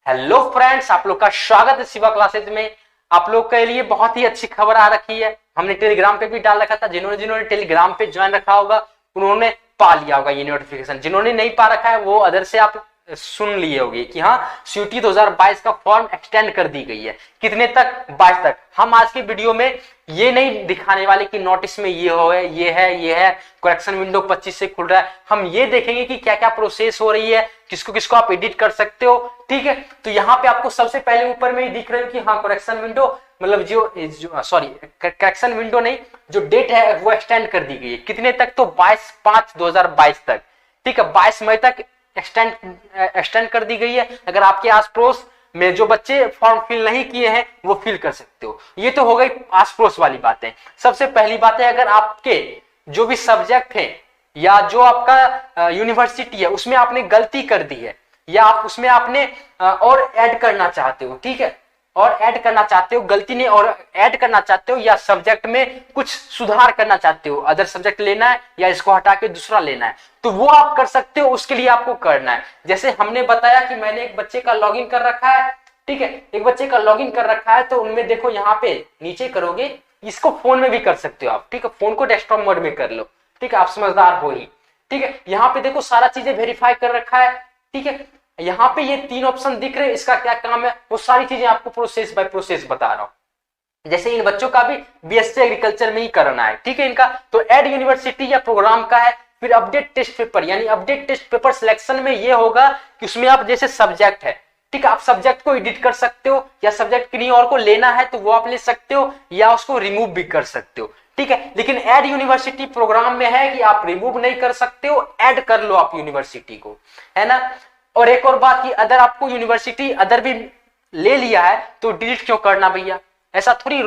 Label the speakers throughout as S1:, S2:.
S1: Hello friends, आप लोग का स्वागत है शिवा क्लासेज में। आप लोग के लिए बहुत ही अच्छी खबर आ रखी है। हमने टेलीग्राम पे भी डाल रखा था। जिन्होंने जिन्होंने टेलीग्राम पे ज्वाइन रखा होगा उन्होंने पा लिया होगा ये नोटिफिकेशन। जिन्होंने नहीं पा रखा है वो अदर से आप सुन लिए होंगे कि हाँ, सीयूटी 2022 का फॉर्म एक्सटेंड कर दी गई है। कितने तक? 22 तक। हम आज के वीडियो में ये नहीं दिखाने वाले कि नोटिस में ये है करेक्शन विंडो 25 से खुल रहा है। हम ये देखेंगे कि क्या क्या प्रोसेस हो रही है, किसको किसको आप एडिट कर सकते हो। ठीक है, तो यहाँ पे आपको सबसे पहले ऊपर में ही दिख रहे हो कि हाँ, करेक्शन विंडो मतलब जो सॉरी करेक्शन विंडो नहीं, जो डेट है वो एक्सटेंड कर दी गई है। कितने तक? तो 22/5/2022 तक। ठीक है, 22 मई तक एक्सटेंड कर दी गई है। अगर आपके आस पड़ोस में जो बच्चे फॉर्म फिल नहीं किए हैं वो फिल कर सकते हो। ये तो हो गई आस पड़ोस वाली बातें। सबसे पहली बात है, अगर आपके जो भी सब्जेक्ट है या जो आपका यूनिवर्सिटी है उसमें आपने गलती कर दी है या आप उसमें आपने और ऐड करना चाहते हो, ठीक है, और ऐड करना चाहते हो, गलती नहीं और ऐड करना चाहते हो, या सब्जेक्ट में कुछ सुधार करना चाहते हो, अदर सब्जेक्ट लेना है या इसको हटा के दूसरा लेना है, तो वो आप कर सकते हो। उसके लिए आपको करना है, जैसे हमने बताया कि मैंने एक बच्चे का लॉगिन कर रखा है। ठीक है, एक बच्चे का लॉगिन कर रखा है, तो उनमें देखो यहाँ पे नीचे करोगे, इसको फोन में भी कर सकते हो आप। ठीक है, फोन को डेस्कटॉप मोड में कर लो। ठीक है, आप समझदार हो ही। ठीक है, यहाँ पे देखो सारा चीजें वेरीफाई कर रखा है। ठीक है, यहाँ पे ये 3 ऑप्शन दिख रहे हैं, इसका क्या काम है वो सारी चीजें आपको प्रोसेस बाय प्रोसेस बता रहा हूं। जैसे इन बच्चों का भी बीएससी एग्रीकल्चर में ही करना है। ठीक है, इनका तो एड यूनिवर्सिटी या प्रोग्राम का है। फिर अपडेट टेस्ट पेपर, यानी अपडेट टेस्ट पेपर सिलेक्शन में ये होगा कि उसमें आप जैसे सब्जेक्ट है, ठीक है, आप सब्जेक्ट को एडिट कर सकते हो या सब्जेक्ट किन्हीं और को लेना है तो वो आप ले सकते हो या उसको रिमूव भी कर सकते हो। ठीक है, लेकिन एड यूनिवर्सिटी प्रोग्राम में है कि आप रिमूव नहीं कर सकते हो, ऐड कर लो आप यूनिवर्सिटी को, है ना। और एक और बात कि अगर आपको यूनिवर्सिटी अदर भी ले लिया है तो डिलीट क्यों करना भैया? ऐसा थोड़ी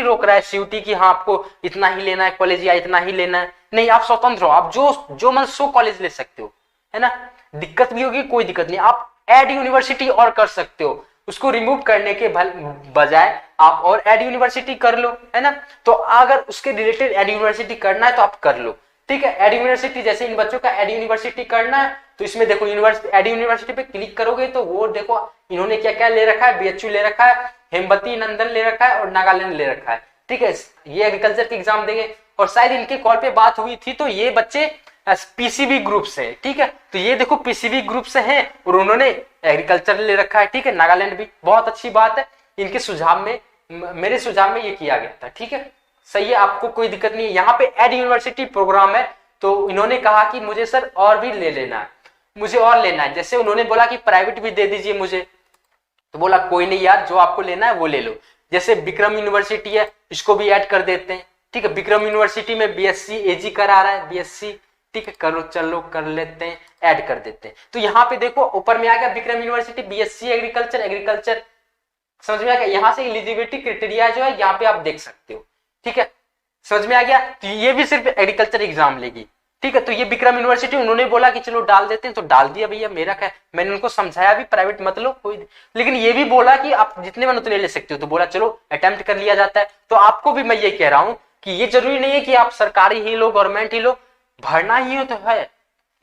S1: रोक रहा है सीयूटी की हाँ आपको इतना ही लेना है कॉलेज या इतना ही लेना है। नहीं, आप स्वतंत्र हो, आप जो मन सो कॉलेज ले सकते हो, है ना। दिक्कत भी होगी, कोई दिक्कत नहीं, आप एड यूनिवर्सिटी और कर सकते हो। उसको रिमूव करने के बजाय आप और एड यूनिवर्सिटी कर लो, है ना। तो अगर उसके रिलेटेड एड यूनिवर्सिटी करना है तो आप कर लो। ठीक है, एड यूनिवर्सिटी जैसे इन बच्चों का एड यूनिवर्सिटी करना है तो इसमें देखो एड यूनिवर्सिटी पे क्लिक करोगे तो वो देखो इन्होंने क्या क्या ले रखा है, बीएचयू ले रखा है, हेमवती नंदन ले रखा है और नागालैंड ले रखा है। ठीक है, ये एग्रीकल्चर के एग्जाम देंगे और शायद इनके कॉल पे बात हुई थी तो ये बच्चे पीसीबी ग्रुप से, ठीक है, तो ये देखो पीसीबी ग्रुप से हैं और उन्होंने एग्रीकल्चर ले रखा है। ठीक है, नागालैंड भी, बहुत अच्छी बात है। इनके सुझाव में, मेरे सुझाव में ये किया गया था। ठीक है, सही है, आपको कोई दिक्कत नहीं है। यहाँ पे एड यूनिवर्सिटी प्रोग्राम है तो इन्होंने कहा कि मुझे सर और भी ले लेना है, मुझे और लेना है। जैसे उन्होंने बोला कि प्राइवेट भी दे दीजिए मुझे, तो बोला कोई नहीं यार, जो आपको लेना है वो ले लो। जैसे विक्रम यूनिवर्सिटी है, इसको भी ऐड कर देते हैं। ठीक है, विक्रम यूनिवर्सिटी में बीएससी एजी करा रहा है, बीएससी, ठीक है, करो, चलो कर लेते हैं, ऐड कर देते हैं। तो यहाँ पे देखो ऊपर में आ गया विक्रम यूनिवर्सिटी बीएससी एग्रीकल्चर, समझ में आ गया। यहाँ से एलिजिबिलिटी क्राइटेरिया जो है यहाँ पे आप देख सकते हो। ठीक है, समझ में आ गया। तो ये भी सिर्फ एग्रीकल्चर एग्जाम लेगी। ठीक है, तो ये विक्रम यूनिवर्सिटी उन्होंने बोला कि चलो डाल देते हैं तो डाल दिया भैया, मेरा क्या, मैंने उनको समझाया भी प्राइवेट मत लो कोई, लेकिन ये भी बोला कि आप जितने मन उतने ले सकते हो, तो बोला चलो अटेम्प्ट कर लिया जाता है। तो आपको भी मैं ये कह रहा हूं कि ये जरूरी नहीं है कि आप सरकारी ही लो, गवर्नमेंट ही लो, भरना ही हो तो है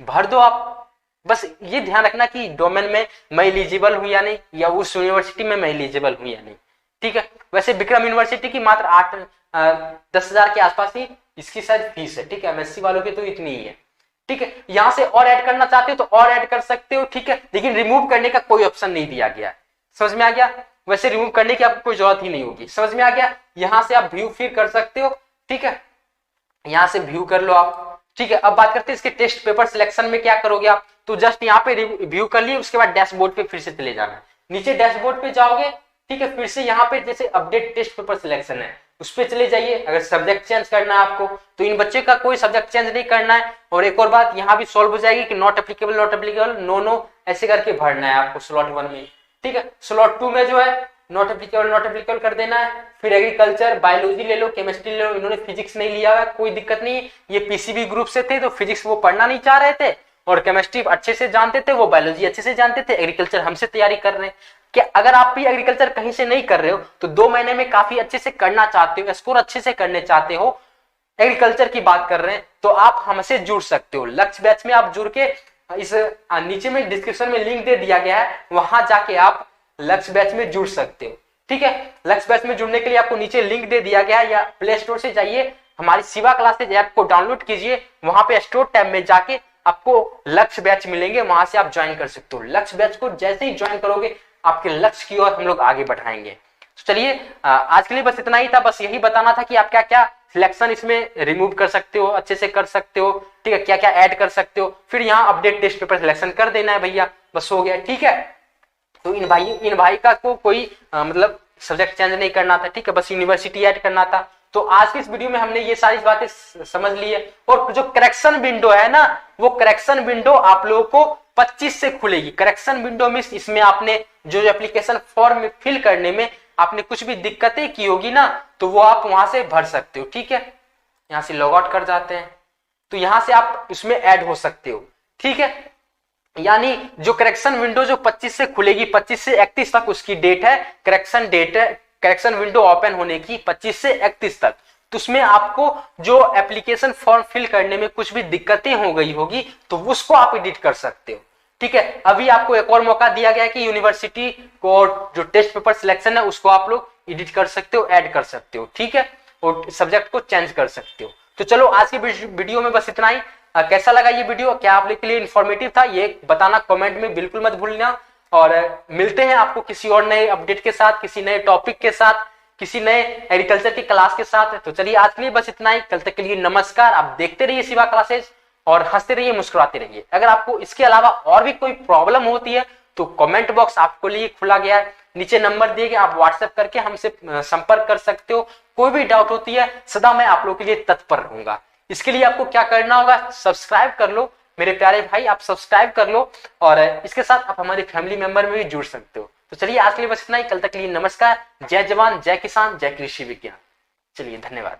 S1: भर दो आप। बस ये ध्यान रखना कि डोमेन में मैं एलिजिबल हूं या नहीं, या उस यूनिवर्सिटी में मैं एलिजिबल हूं या नहीं। ठीक है, वैसे विक्रम यूनिवर्सिटी की मात्र 10,000 के आसपास ही इसकी शायद फीस है। ठीक है, एमएससी वालों की तो इतनी ही है। ठीक है, यहां से और ऐड करना चाहते हो तो और ऐड कर सकते हो। ठीक है, लेकिन रिमूव करने का कोई ऑप्शन नहीं दिया गया। समझ में आ गया। वैसे रिमूव करने की आपको कोई जरूरत ही नहीं होगी। समझ में आ गया। यहां से आप व्यू फिर कर सकते हो। ठीक है, यहां से व्यू कर लो आप। ठीक है, अब बात करते हैं इसके टेस्ट पेपर सिलेक्शन में क्या करोगे आप। तो जस्ट यहाँ पे व्यू कर लिए, उसके बाद डैशबोर्ड पे फिर से चले जाना। नीचे डैशबोर्ड पे जाओगे, ठीक है, फिर से यहाँ पे जैसे अपडेट टेस्ट पेपर सिलेक्शन है उस पे चले जाइए। अगर सब्जेक्ट चेंज करना है आपको तो इन बच्चे का कोई सब्जेक्ट चेंज नहीं करना है। और एक और बात यहाँ भी सॉल्व हो जाएगी कि नॉट एप्लीकेबल, नो ऐसे करके भरना है आपको स्लॉट 1 में। ठीक है, स्लॉट 2 में जो है नॉट एप्लीकेबल कर देना है। फिर एग्रीकल्चर, बायोलॉजी ले लो, केमिस्ट्री ले लो। इन्होंने फिजिक्स नहीं लिया हुआ, कोई दिक्कत नहीं है, ये पीसीबी ग्रुप से थे तो फिजिक्स वो पढ़ना नहीं चाह रहे थे और केमिस्ट्री अच्छे से जानते थे, वो बायोलॉजी अच्छे से जानते थे। एग्रीकल्चर हमसे तैयारी कर रहे हैं। कि अगर आप भी एग्रीकल्चर कहीं से नहीं कर रहे हो तो 2 महीने में काफी अच्छे से करना चाहते हो, स्कोर अच्छे से करने चाहते हो, एग्रीकल्चर की बात कर रहे हैं, तो आप हमसे जुड़ सकते हो। लक्ष्य बैच में आप जुड़ के इस नीचे में डिस्क्रिप्शन में लिंक दे दिया गया है, वहां जाके आप लक्ष्य बैच में जुड़ सकते हो। ठीक है, लक्ष्य बैच में जुड़ने के लिए आपको नीचे लिंक दे दिया गया है, या प्ले स्टोर से जाइए, हमारी शिवा क्लासेज ऐप को डाउनलोड कीजिए, वहां पे स्टोर टैब में जाके आपको लक्ष्य बैच मिलेंगे, वहां से आप ज्वाइन कर सकते हो। लक्ष्य बैच को जैसे ही ज्वाइन करोगे आपके लक्ष्य की ओर हम लोग आगे बढ़ाएंगे। तो चलिए आज के लिए बस इतना ही था, बस यही बताना था कि आप क्या क्या सिलेक्शन इसमें रिमूव कर सकते हो, अच्छे से कर सकते हो। ठीक है, क्या क्या ऐड कर सकते हो, फिर यहाँ अपडेट टेस्ट पेपर सिलेक्शन कर देना है भैया, बस हो गया। ठीक है, तो इन भाई का को कोई मतलब सब्जेक्ट चेंज नहीं करना था। ठीक है, बस यूनिवर्सिटी ऐड करना था। तो आज की इस वीडियो में हमने ये सारी बातें समझ ली है। और जो करेक्शन विंडो है ना, वो करेक्शन विंडो आप लोगों को 25 से खुलेगी। करेक्शन विंडो में इसमें आपने जो एप्लीकेशन फॉर्म फिल करने में आपने कुछ भी दिक्कतें की होगी ना, तो वो आप वहां से भर सकते हो। ठीक है, यहां से लॉग आउट कर जाते हैं, तो यहां से आप इसमें ऐड हो सकते हो। ठीक है, यानी जो करेक्शन विंडो जो 25 से खुलेगी, 25 से 31 तक उसकी डेट है, करेक्शन डेट है, करेक्शन विंडो ओपन होने की 25 से 31 तक। तो उसमें आपको जो एप्लीकेशन फॉर्म फिल करने में कुछ भी दिक्कतें हो गई होगी तो उसको आप एडिट कर सकते हो। ठीक है, अभी आपको एक और मौका दिया गया है कि यूनिवर्सिटी को जो टेस्ट पेपर सिलेक्शन है उसको आप लोग एडिट कर सकते हो, ऐड कर सकते हो। ठीक है, और सब्जेक्ट को चेंज कर सकते हो। तो चलो आज की वीडियो में बस इतना ही। कैसा लगा ये वीडियो, क्या आप लोग के लिए इंफॉर्मेटिव था, ये बताना कमेंट में बिल्कुल मत भूलना। और मिलते हैं आपको किसी और नए अपडेट के साथ, किसी नए टॉपिक के साथ, किसी नए एग्रीकल्चर की क्लास के साथ। तो चलिए आज के लिए बस इतना ही, कल तक के लिए नमस्कार। आप देखते रहिए शिवा क्लासेज और हंसते रहिए, मुस्कुराते रहिए। अगर आपको इसके अलावा और भी कोई प्रॉब्लम होती है तो कमेंट बॉक्स आपको लिए खुला गया है, नीचे नंबर दिए गए, आप व्हाट्सएप करके हमसे संपर्क कर सकते हो। कोई भी डाउट होती है सदा मैं आप लोगों के लिए तत्पर रहूंगा। इसके लिए आपको क्या करना होगा, सब्सक्राइब कर लो मेरे प्यारे भाई, आप सब्सक्राइब कर लो और इसके साथ आप हमारी फैमिली मेंबर में भी जुड़ सकते हो। तो चलिए आज के लिए बस इतना ही, कल तक के लिए नमस्कार। जय जवान, जय किसान, जय कृषि विज्ञान। चलिए धन्यवाद।